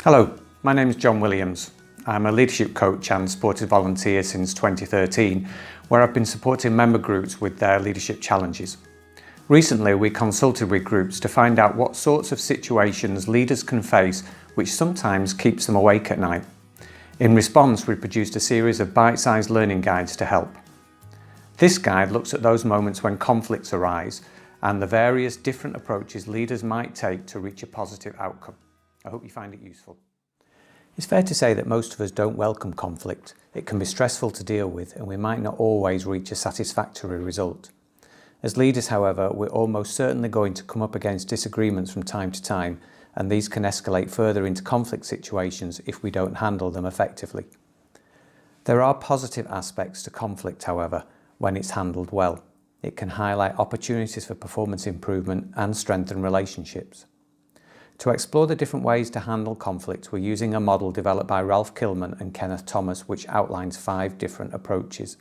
Hello, my name is Jon Williams. I'm a leadership coach and supported volunteer since 2013, where I've been supporting member groups with their leadership challenges. Recently, we consulted with groups to find out what sorts of situations leaders can face which sometimes keeps them awake at night. In response, we produced a series of bite-sized learning guides to help. This guide looks at those moments when conflicts arise and the various different approaches leaders might take to reach a positive outcome. I hope you find it useful. It's fair to say that most of us don't welcome conflict. It can be stressful to deal with and we might not always reach a satisfactory result. As leaders, however, we're almost certainly going to come up against disagreements from time to time, and these can escalate further into conflict situations if we don't handle them effectively. There are positive aspects to conflict, however, when it's handled well. It can highlight opportunities for performance improvement and strengthen relationships. To explore the different ways to handle conflict, we're using a model developed by Ralph Kilman and Kenneth Thomas, which outlines 5 different approaches.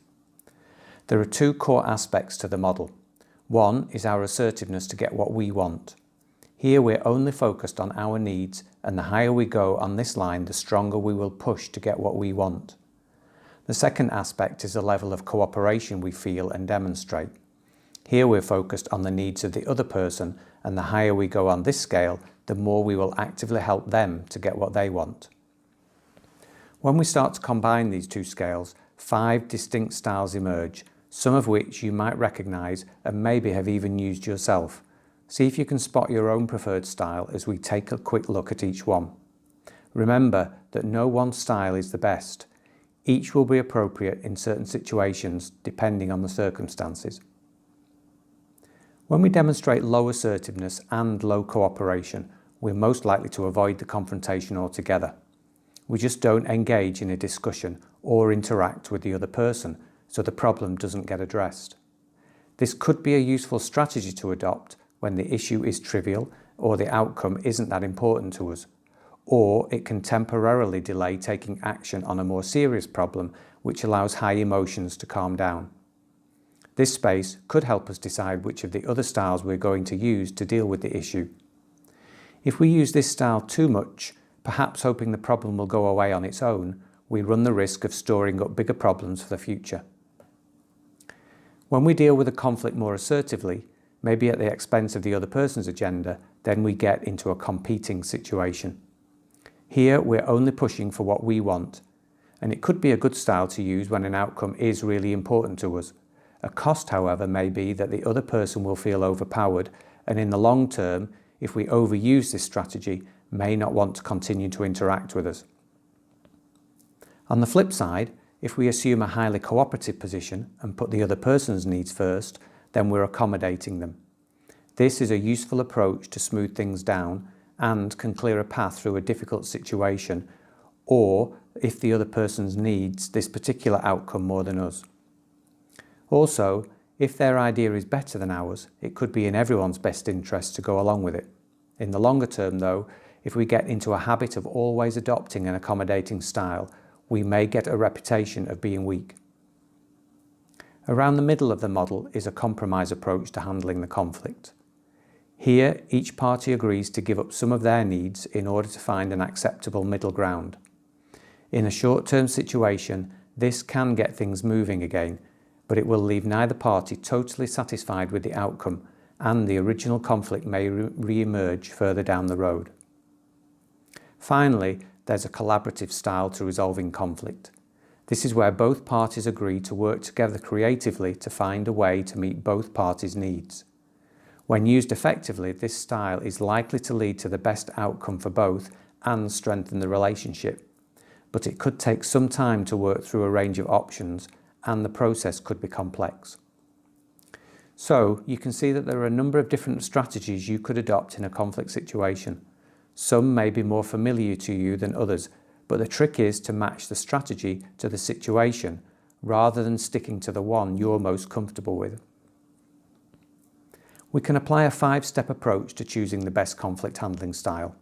There are 2 core aspects to the model. One is our assertiveness to get what we want. Here we're only focused on our needs, and the higher we go on this line, the stronger we will push to get what we want. The second aspect is the level of cooperation we feel and demonstrate. Here we're focused on the needs of the other person, and the higher we go on this scale, the more we will actively help them to get what they want. When we start to combine these 2 scales, 5 distinct styles emerge, some of which you might recognise and maybe have even used yourself. See if you can spot your own preferred style as we take a quick look at each one. Remember that no one style is the best. Each will be appropriate in certain situations depending on the circumstances. When we demonstrate low assertiveness and low cooperation, we're most likely to avoid the confrontation altogether. We just don't engage in a discussion or interact with the other person, so the problem doesn't get addressed. This could be a useful strategy to adopt when the issue is trivial or the outcome isn't that important to us, or it can temporarily delay taking action on a more serious problem which allows high emotions to calm down. This space could help us decide which of the other styles we're going to use to deal with the issue. If we use this style too much, perhaps hoping the problem will go away on its own, we run the risk of storing up bigger problems for the future. When we deal with a conflict more assertively, maybe at the expense of the other person's agenda, then we get into a competing situation. Here we're only pushing for what we want, and it could be a good style to use when an outcome is really important to us. A cost, however, may be that the other person will feel overpowered, and in the long term, if we overuse this strategy, may not want to continue to interact with us. On the flip side, if we assume a highly cooperative position and put the other person's needs first, then we're accommodating them. This is a useful approach to smooth things down and can clear a path through a difficult situation, or if the other person needs this particular outcome more than us. Also, if their idea is better than ours, it could be in everyone's best interest to go along with it. In the longer term though, if we get into a habit of always adopting an accommodating style, we may get a reputation of being weak. Around the middle of the model is a compromise approach to handling the conflict. Here, each party agrees to give up some of their needs in order to find an acceptable middle ground. In a short-term situation, this can get things moving again, but it will leave neither party totally satisfied with the outcome, and the original conflict may re-emerge further down the road. Finally, there's a collaborative style to resolving conflict. This is where both parties agree to work together creatively to find a way to meet both parties' needs. When used effectively, this style is likely to lead to the best outcome for both and strengthen the relationship. But it could take some time to work through a range of options, and the process could be complex. So you can see that there are a number of different strategies you could adopt in a conflict situation. Some may be more familiar to you than others, but the trick is to match the strategy to the situation rather than sticking to the one you're most comfortable with. We can apply a 5-step approach to choosing the best conflict handling style.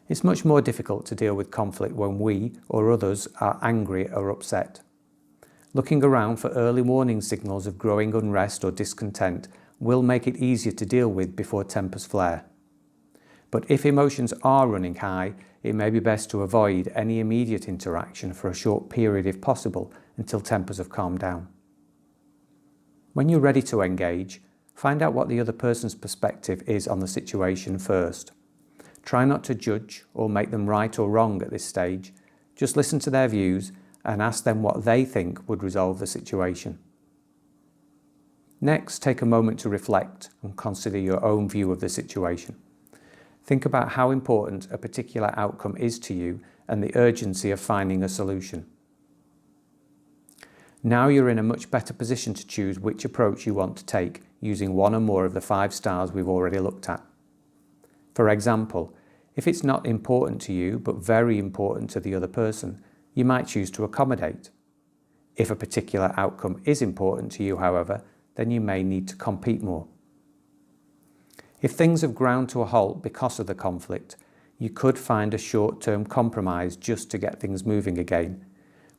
It's much more difficult to deal with conflict when we or others are angry or upset. Looking around for early warning signals of growing unrest or discontent will make it easier to deal with before tempers flare. But if emotions are running high, it may be best to avoid any immediate interaction for a short period if possible until tempers have calmed down. When you're ready to engage, find out what the other person's perspective is on the situation first. Try not to judge or make them right or wrong at this stage. Just listen to their views and ask them what they think would resolve the situation. Next, take a moment to reflect and consider your own view of the situation. Think about how important a particular outcome is to you and the urgency of finding a solution. Now you're in a much better position to choose which approach you want to take using one or more of the 5 styles we've already looked at. For example, if it's not important to you but very important to the other person, you might choose to accommodate. If a particular outcome is important to you, however, then you may need to compete more. If things have ground to a halt because of the conflict, you could find a short-term compromise just to get things moving again.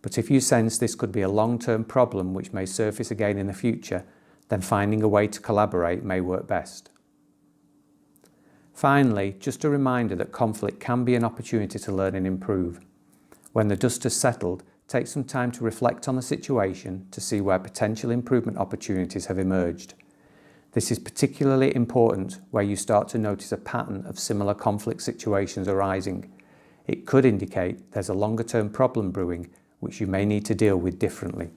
But if you sense this could be a long-term problem which may surface again in the future, then finding a way to collaborate may work best. Finally, just a reminder that conflict can be an opportunity to learn and improve. When the dust has settled, take some time to reflect on the situation to see where potential improvement opportunities have emerged. This is particularly important where you start to notice a pattern of similar conflict situations arising. It could indicate there's a longer-term problem brewing which you may need to deal with differently.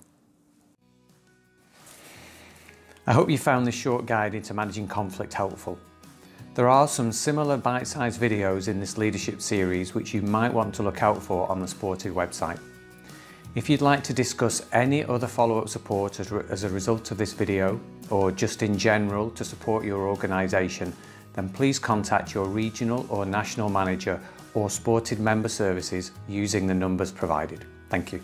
I hope you found this short guide into managing conflict helpful. There are some similar bite-sized videos in this leadership series which you might want to look out for on the Supported website. If you'd like to discuss any other follow-up support as a result of this video, or just in general to support your organisation, then please contact your regional or national manager or Supported member services using the numbers provided. Thank you.